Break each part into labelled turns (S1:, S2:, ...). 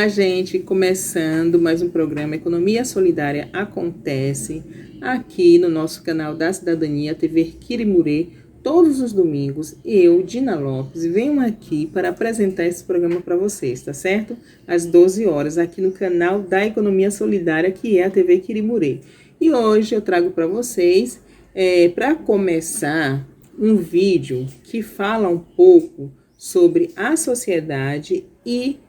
S1: Olá, gente! Começando mais um programa Economia Solidária Acontece, aqui no nosso canal da Cidadania, TV Quirimurê, todos os domingos. Eu, Dina Lopes, venho aqui para apresentar esse programa para vocês, tá certo? Às 12 horas, aqui no canal da Economia Solidária, que é a TV Quirimurê. E hoje eu trago para vocês, para começar, um vídeo que fala um pouco sobre a sociedade e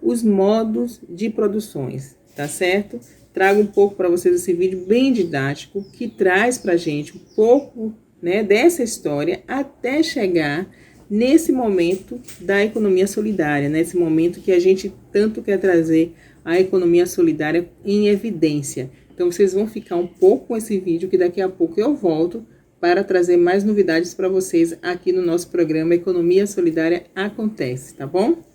S1: os modos de produções, tá certo? Trago um pouco para vocês esse vídeo bem didático, que traz para a gente um pouco, né, dessa história até chegar nesse momento da economia solidária, nesse momento que a gente tanto quer trazer a economia solidária em evidência. Então vocês vão ficar um pouco com esse vídeo, que daqui a pouco eu volto para trazer mais novidades para vocês aqui no nosso programa Economia Solidária Acontece, tá bom?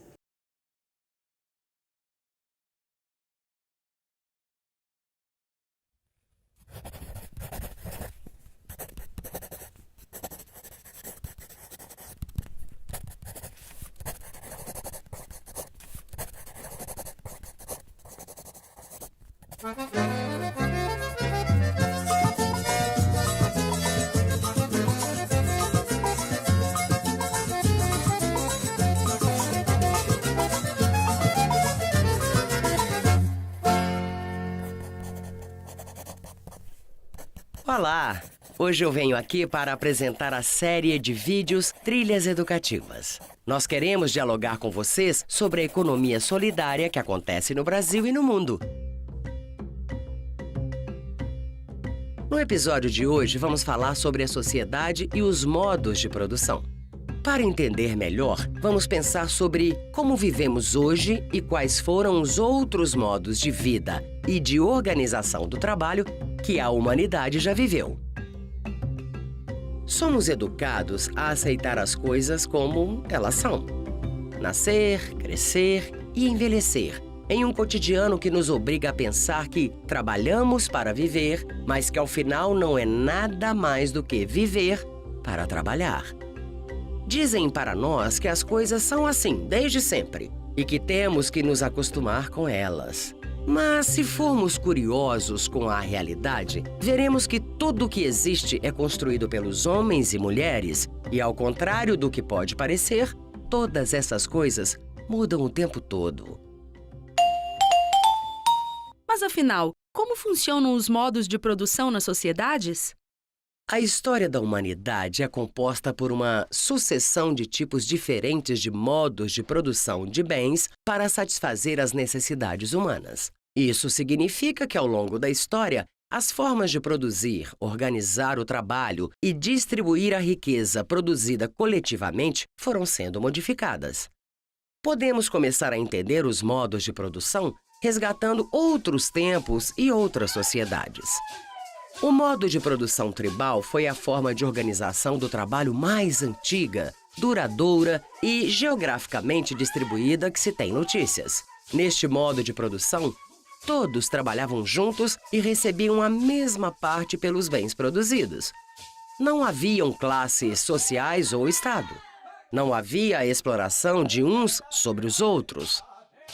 S2: Olá! Hoje eu venho aqui para apresentar a série de vídeos Trilhas Educativas. Nós queremos dialogar com vocês sobre a economia solidária que acontece no Brasil e no mundo. No episódio de hoje, vamos falar sobre a sociedade e os modos de produção. Para entender melhor, vamos pensar sobre como vivemos hoje e quais foram os outros modos de vida e de organização do trabalho que a humanidade já viveu. Somos educados a aceitar as coisas como elas são. Nascer, crescer e envelhecer, em um cotidiano que nos obriga a pensar que trabalhamos para viver, mas que ao final não é nada mais do que viver para trabalhar. Dizem para nós que as coisas são assim desde sempre e que temos que nos acostumar com elas. Mas se formos curiosos com a realidade, veremos que tudo o que existe é construído pelos homens e mulheres e, ao contrário do que pode parecer, todas essas coisas mudam o tempo todo.
S3: Mas afinal, como funcionam os modos de produção nas sociedades?
S2: A história da humanidade é composta por uma sucessão de tipos diferentes de modos de produção de bens para satisfazer as necessidades humanas. Isso significa que, ao longo da história, as formas de produzir, organizar o trabalho e distribuir a riqueza produzida coletivamente foram sendo modificadas. Podemos começar a entender os modos de produção resgatando outros tempos e outras sociedades. O modo de produção tribal foi a forma de organização do trabalho mais antiga, duradoura e geograficamente distribuída que se tem notícias. Neste modo de produção, todos trabalhavam juntos e recebiam a mesma parte pelos bens produzidos. Não haviam classes sociais ou Estado. Não havia a exploração de uns sobre os outros.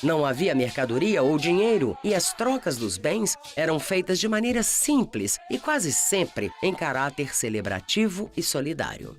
S2: Não havia mercadoria ou dinheiro e as trocas dos bens eram feitas de maneira simples e quase sempre em caráter celebrativo e solidário.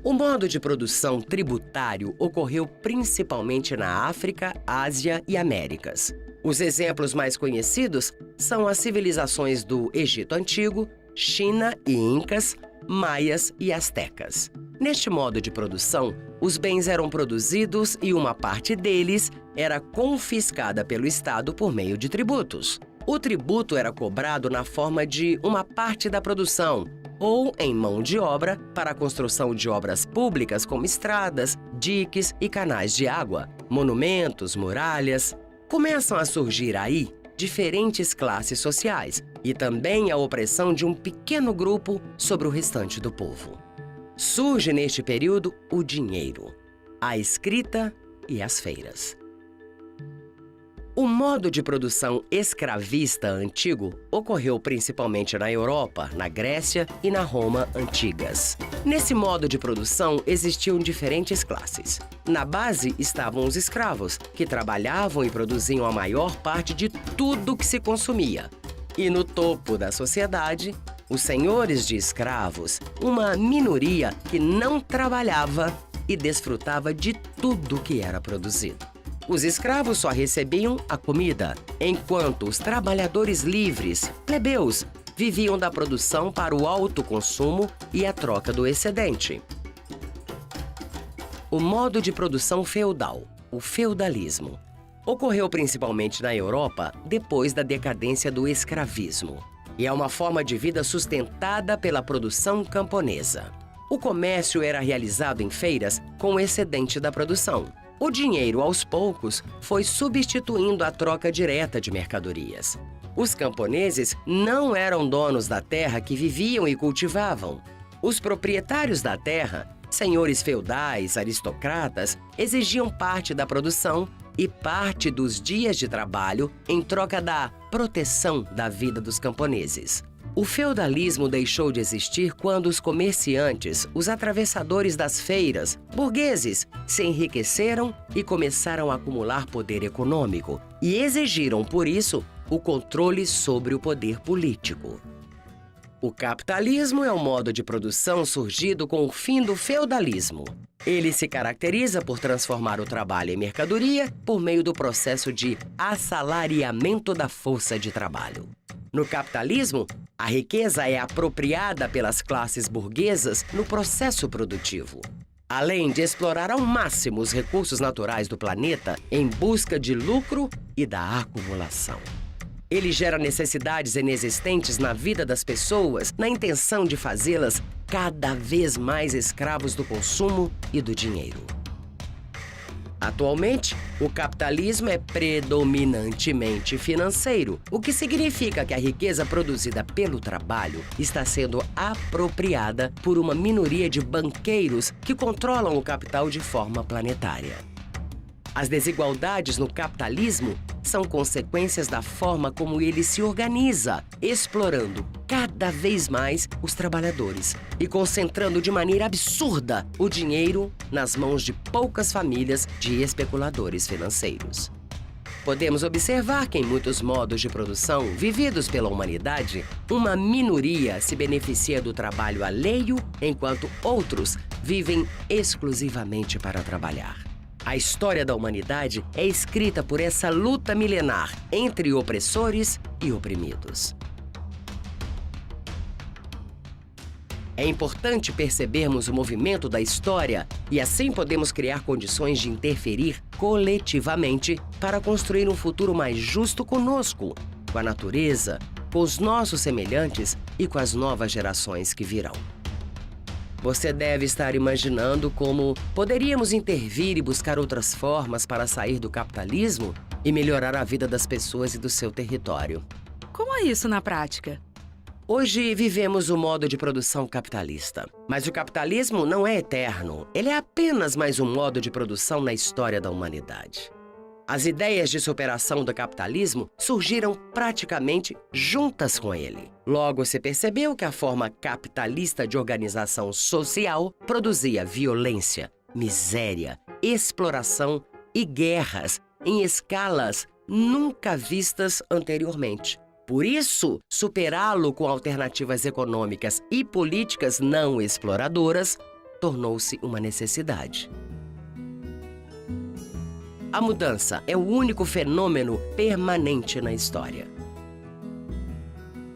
S2: O modo de produção tributário ocorreu principalmente na África, Ásia e Américas. Os exemplos mais conhecidos são as civilizações do Egito Antigo, China e Incas, Maias e Astecas. Neste modo de produção, os bens eram produzidos e uma parte deles era confiscada pelo Estado por meio de tributos. O tributo era cobrado na forma de uma parte da produção ou em mão de obra para a construção de obras públicas como estradas, diques e canais de água, monumentos, muralhas. Começam a surgir aí diferentes classes sociais e também a opressão de um pequeno grupo sobre o restante do povo. Surge neste período o dinheiro, a escrita e as feiras. O modo de produção escravista antigo ocorreu principalmente na Europa, na Grécia e na Roma antigas. Nesse modo de produção existiam diferentes classes. Na base estavam os escravos, que trabalhavam e produziam a maior parte de tudo que se consumia. E no topo da sociedade, os senhores de escravos, uma minoria que não trabalhava e desfrutava de tudo que era produzido. Os escravos só recebiam a comida, enquanto os trabalhadores livres, plebeus, viviam da produção para o autoconsumo e a troca do excedente. O modo de produção feudal, o feudalismo, ocorreu principalmente na Europa depois da decadência do escravismo, e é uma forma de vida sustentada pela produção camponesa. O comércio era realizado em feiras com o excedente da produção. O dinheiro, aos poucos, foi substituindo a troca direta de mercadorias. Os camponeses não eram donos da terra que viviam e cultivavam. Os proprietários da terra, senhores feudais, aristocratas, exigiam parte da produção e parte dos dias de trabalho em troca da proteção da vida dos camponeses. O feudalismo deixou de existir quando os comerciantes, os atravessadores das feiras, burgueses, se enriqueceram e começaram a acumular poder econômico e exigiram, por isso, o controle sobre o poder político. O capitalismo é um modo de produção surgido com o fim do feudalismo. Ele se caracteriza por transformar o trabalho em mercadoria por meio do processo de assalariamento da força de trabalho. No capitalismo, a riqueza é apropriada pelas classes burguesas no processo produtivo, além de explorar ao máximo os recursos naturais do planeta em busca de lucro e da acumulação. Ele gera necessidades inexistentes na vida das pessoas na intenção de fazê-las cada vez mais escravos do consumo e do dinheiro. Atualmente, o capitalismo é predominantemente financeiro, o que significa que a riqueza produzida pelo trabalho está sendo apropriada por uma minoria de banqueiros que controlam o capital de forma planetária. As desigualdades no capitalismo são consequências da forma como ele se organiza, explorando cada vez mais os trabalhadores e concentrando de maneira absurda o dinheiro nas mãos de poucas famílias de especuladores financeiros. Podemos observar que em muitos modos de produção vividos pela humanidade, uma minoria se beneficia do trabalho alheio, enquanto outros vivem exclusivamente para trabalhar. A história da humanidade é escrita por essa luta milenar entre opressores e oprimidos. É importante percebermos o movimento da história e assim podemos criar condições de interferir coletivamente para construir um futuro mais justo conosco, com a natureza, com os nossos semelhantes e com as novas gerações que virão. Você deve estar imaginando como poderíamos intervir e buscar outras formas para sair do capitalismo e melhorar a vida das pessoas e do seu território.
S3: Como é isso na prática?
S2: Hoje vivemos o modo de produção capitalista. Mas o capitalismo não é eterno. Ele é apenas mais um modo de produção na história da humanidade. As ideias de superação do capitalismo surgiram praticamente juntas com ele. Logo se percebeu que a forma capitalista de organização social produzia violência, miséria, exploração e guerras em escalas nunca vistas anteriormente. Por isso, superá-lo com alternativas econômicas e políticas não exploradoras tornou-se uma necessidade. A mudança é o único fenômeno permanente na história.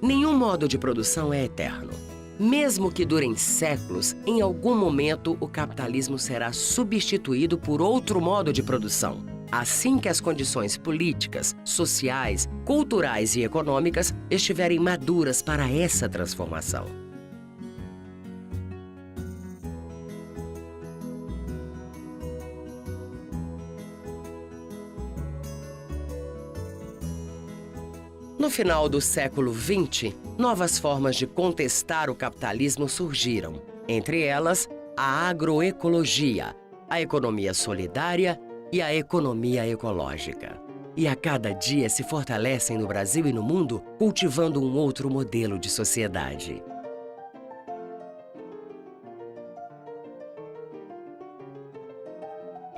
S2: Nenhum modo de produção é eterno. Mesmo que durem séculos, em algum momento o capitalismo será substituído por outro modo de produção. Assim que as condições políticas, sociais, culturais e econômicas estiverem maduras para essa transformação. No final do século XX, novas formas de contestar o capitalismo surgiram. Entre elas, a agroecologia, a economia solidária e a economia ecológica. e a cada dia se fortalecem no Brasil e no mundo, cultivando um outro modelo de sociedade.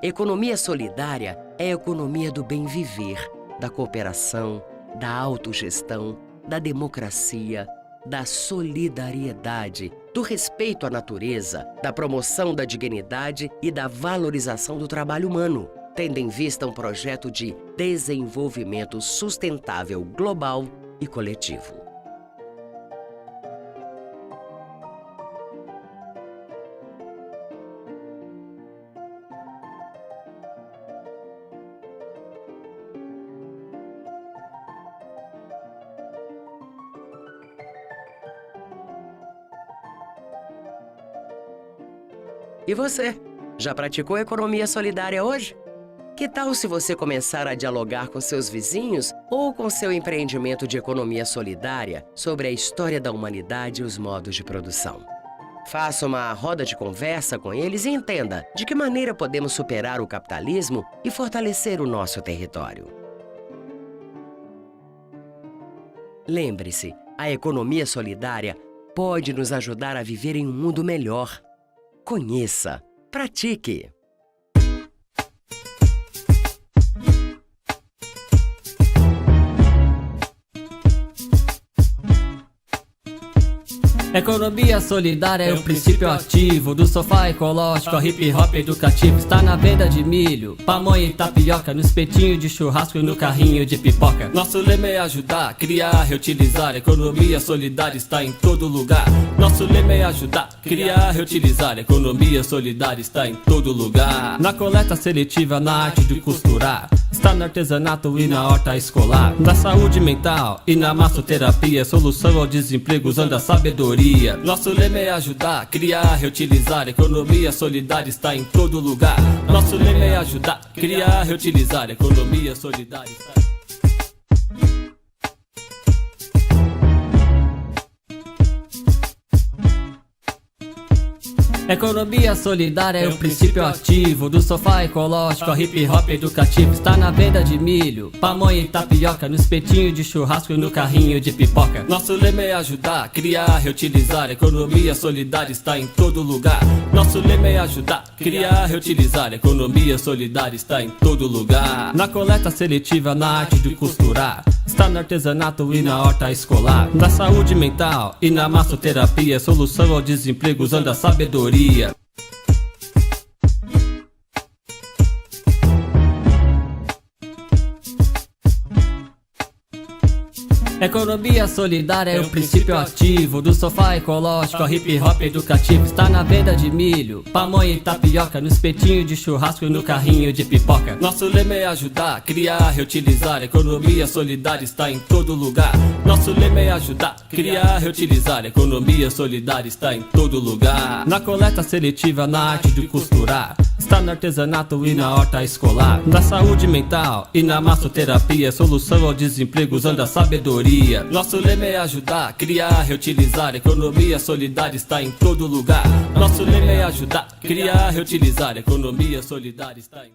S2: Economia solidária é a economia do bem viver, da cooperação, da autogestão, da democracia, da solidariedade, do respeito à natureza, da promoção da dignidade e da valorização do trabalho humano, tendo em vista um projeto de desenvolvimento sustentável global e coletivo. E você, já praticou economia solidária hoje? Que tal se você começar a dialogar com seus vizinhos ou com seu empreendimento de economia solidária sobre a história da humanidade e os modos de produção? Faça uma roda de conversa com eles e entenda de que maneira podemos superar o capitalismo e fortalecer o nosso território. Lembre-se, a economia solidária pode nos ajudar a viver em um mundo melhor. Conheça, pratique.
S4: Economia solidária é o princípio ativo do sofá ecológico ao hip hop educativo. Está na venda de milho, pamonha e tapioca, no espetinho de churrasco e no carrinho de pipoca. Nosso lema é ajudar, criar, reutilizar. Economia solidária está em todo lugar. Nosso lema é ajudar, criar, reutilizar. Economia solidária está em todo lugar. Na coleta seletiva, na arte de costurar. Está no artesanato e na horta escolar. Na saúde mental e na massoterapia. Solução ao desemprego usando a sabedoria. Nosso lema é ajudar, criar, reutilizar. Economia solidária está em todo lugar. Nosso lema é ajudar, criar, reutilizar. Economia solidária está... Economia solidária é o princípio ativo do sofá ecológico ao hip hop educativo. Está na venda de milho, pamonha e tapioca, no espetinho de churrasco e no carrinho de pipoca. Nosso lema é ajudar, criar, reutilizar. Economia solidária está em todo lugar. Nosso lema é ajudar, criar, reutilizar. Economia solidária está em todo lugar. Na coleta seletiva, na arte de costurar. Está no artesanato e na horta escolar. Na saúde mental e na massoterapia. Solução ao desemprego usando a sabedoria. Economia solidária é o princípio ativo do sofá ecológico ao hip hop educativo. Está na venda de milho, pamonha e tapioca, no espetinho de churrasco e no carrinho de pipoca. Nosso lema é ajudar, criar, reutilizar. Economia solidária está em todo lugar. Nosso lema é ajudar, criar, reutilizar. Economia solidária está em todo lugar. Na coleta seletiva, na arte de costurar. Está no artesanato e na horta escolar. Na saúde mental e na massoterapia. Solução ao desemprego usando a sabedoria. Nosso lema é ajudar, criar, reutilizar. Economia solidária está em todo lugar. Nosso lema é ajudar, criar, reutilizar. Economia solidária está em...